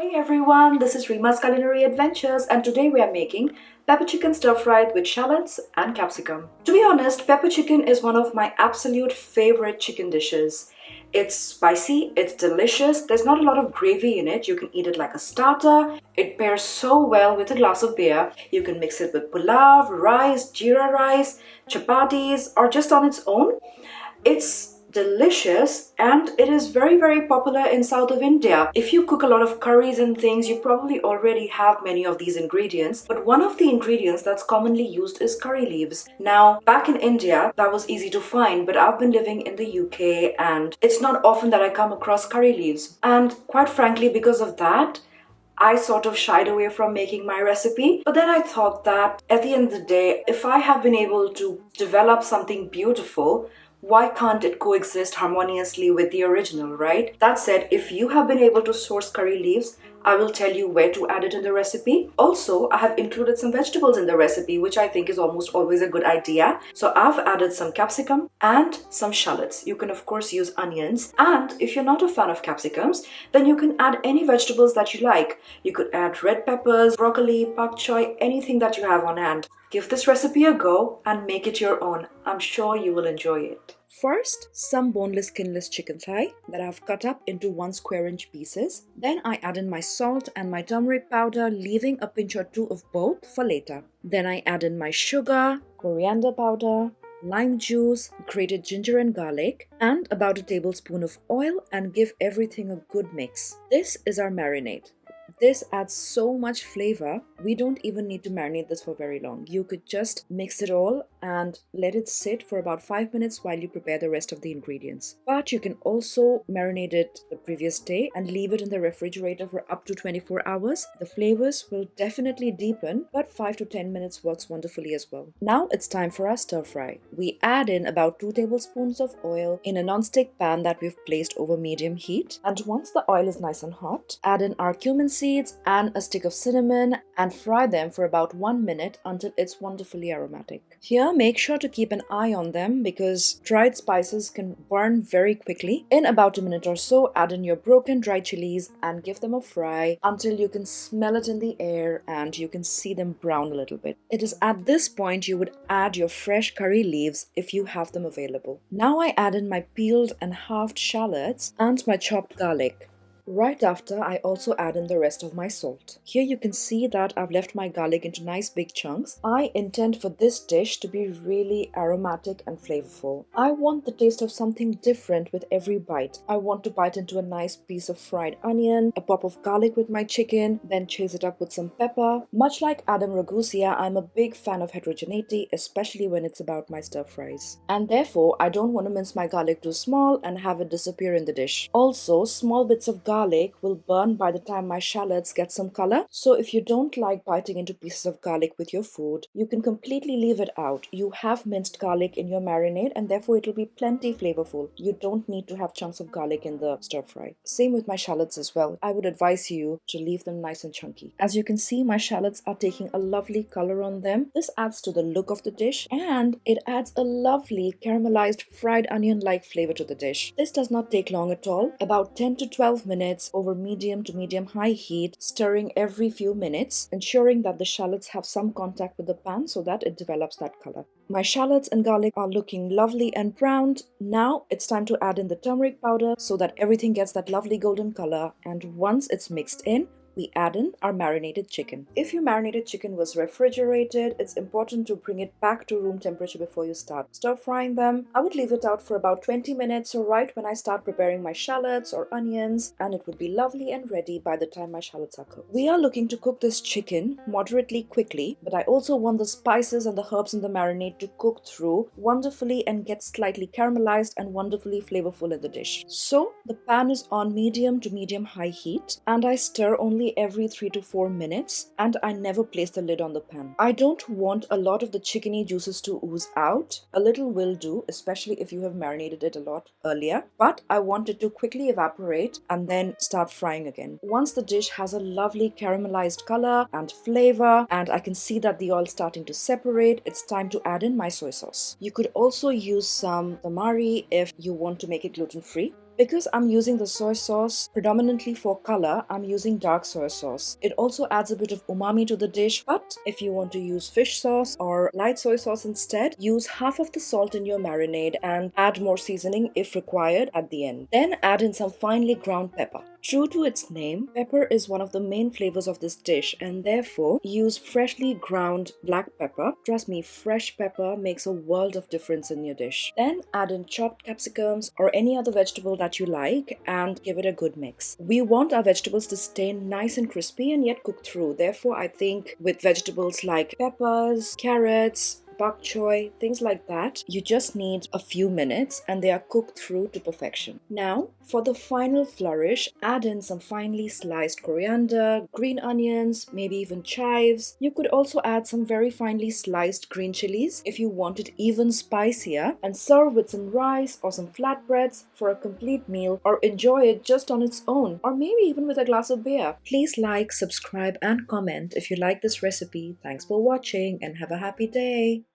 Hey everyone, this is Rima's Culinary Adventures and today we are making pepper chicken stir-fried with shallots and capsicum. To be honest, pepper chicken is one of my absolute favorite chicken dishes. It's spicy, it's delicious, there's not a lot of gravy in it, you can eat it like a starter, it pairs so well with a glass of beer, you can mix it with pulao, rice, jeera rice, chapatis or just on its own. It's delicious and it is very popular in south of India. If you cook a lot of curries and things, you probably already have many of these ingredients, but one of the ingredients that's commonly used is curry leaves. Now back in India that was easy to find, but I've been living in the UK and it's not often that I come across curry leaves, and quite frankly because of that I sort of shied away from making my recipe. But then I thought that at the end of the day, if I have been able to develop something beautiful, why can't it coexist harmoniously with the original, right? That said, if you have been able to source curry leaves, I will tell you where to add it in the recipe. Also, I have included some vegetables in the recipe, which I think is almost always a good idea. So I've added some capsicum and some shallots. You can of course use onions. And if you're not a fan of capsicums, then you can add any vegetables that you like. You could add red peppers, broccoli, pak choi, anything that you have on hand. Give this recipe a go and make it your own. I'm sure you will enjoy it. First, some boneless skinless chicken thigh that I've cut up into 1 square inch pieces. Then I add in my salt and my turmeric powder, leaving a pinch or 2 of both for later. Then I add in my sugar, coriander powder, lime juice, grated ginger and garlic, and about a tablespoon of oil, and give everything a good mix. This is our marinade. This adds so much flavor, we don't even need to marinate this for very long. You could just mix it all and let it sit for about 5 minutes while you prepare the rest of the ingredients. But you can also marinate it the previous day and leave it in the refrigerator for up to 24 hours. The flavors will definitely deepen, but 5 to 10 minutes works wonderfully as well. Now it's time for our stir fry. We add in about 2 tablespoons of oil in a non-stick pan that we've placed over medium heat. And once the oil is nice and hot, add in our cumin seeds and a stick of cinnamon and fry them for about 1 minute until it's wonderfully aromatic. Here, make sure to keep an eye on them because dried spices can burn very quickly. In about a minute or so, add in your broken dry chilies and give them a fry until you can smell it in the air and you can see them brown a little bit. It is at this point you would add your fresh curry leaves if you have them available. Now I add in my peeled and halved shallots and my chopped garlic. Right after, I also add in the rest of my salt. Here you can see that I've left my garlic into nice big chunks. I intend for this dish to be really aromatic and flavorful. I want the taste of something different with every bite. I want to bite into a nice piece of fried onion, a pop of garlic with my chicken, then chase it up with some pepper. Much like Adam Ragusia, I'm a big fan of heterogeneity, especially when it's about my stir fries. And therefore, I don't want to mince my garlic too small and have it disappear in the dish. Also, small bits of garlic will burn by the time my shallots get some color. So if you don't like biting into pieces of garlic with your food, you can completely leave it out. You have minced garlic in your marinade and therefore it will be plenty flavorful. You don't need to have chunks of garlic in the stir fry. Same with my shallots as well. I would advise you to leave them nice and chunky. As you can see, my shallots are taking a lovely color on them. This adds to the look of the dish and it adds a lovely caramelized fried onion-like flavor to the dish. This does not take long at all. About 10 to 12 minutes over medium to medium high heat, stirring every few minutes, ensuring that the shallots have some contact with the pan so that it develops that color. My shallots and garlic are looking lovely and browned. Now it's time to add in the turmeric powder so that everything gets that lovely golden color, and once it's mixed in, we add in our marinated chicken. If your marinated chicken was refrigerated, it's important to bring it back to room temperature before you start stir frying them. I would leave it out for about 20 minutes or right when I start preparing my shallots or onions, and it would be lovely and ready by the time my shallots are cooked. We are looking to cook this chicken moderately quickly, but I also want the spices and the herbs in the marinade to cook through wonderfully and get slightly caramelized and wonderfully flavorful in the dish. So the pan is on medium to medium high heat and I stir only every 3 to 4 minutes, and I never place the lid on the pan. I don't want a lot of the chickeny juices to ooze out. A little will do, especially if you have marinated it a lot earlier, but I want it to quickly evaporate and then start frying again. Once the dish has a lovely caramelized color and flavor and I can see that the oil starting to separate, it's time to add in my soy sauce. You could also use some tamari if you want to make it gluten-free. Because I'm using the soy sauce predominantly for color, I'm using dark soy sauce. It also adds a bit of umami to the dish, but if you want to use fish sauce or light soy sauce instead, use half of the salt in your marinade and add more seasoning if required at the end. Then add in some finely ground pepper. True to its name, pepper is one of the main flavors of this dish, and therefore use freshly ground black pepper. Trust me, fresh pepper makes a world of difference in your dish. Then add in chopped capsicums or any other vegetable that you like and give it a good mix. We want our vegetables to stay nice and crispy and yet cook through. Therefore, I think with vegetables like peppers, carrots, bok choy, things like that, you just need a few minutes and they are cooked through to perfection. Now, for the final flourish, add in some finely sliced coriander, green onions, maybe even chives. You could also add some very finely sliced green chilies if you want it even spicier, and serve with some rice or some flatbreads for a complete meal, or enjoy it just on its own, or maybe even with a glass of beer. Please like, subscribe and comment if you like this recipe. Thanks for watching and have a happy day.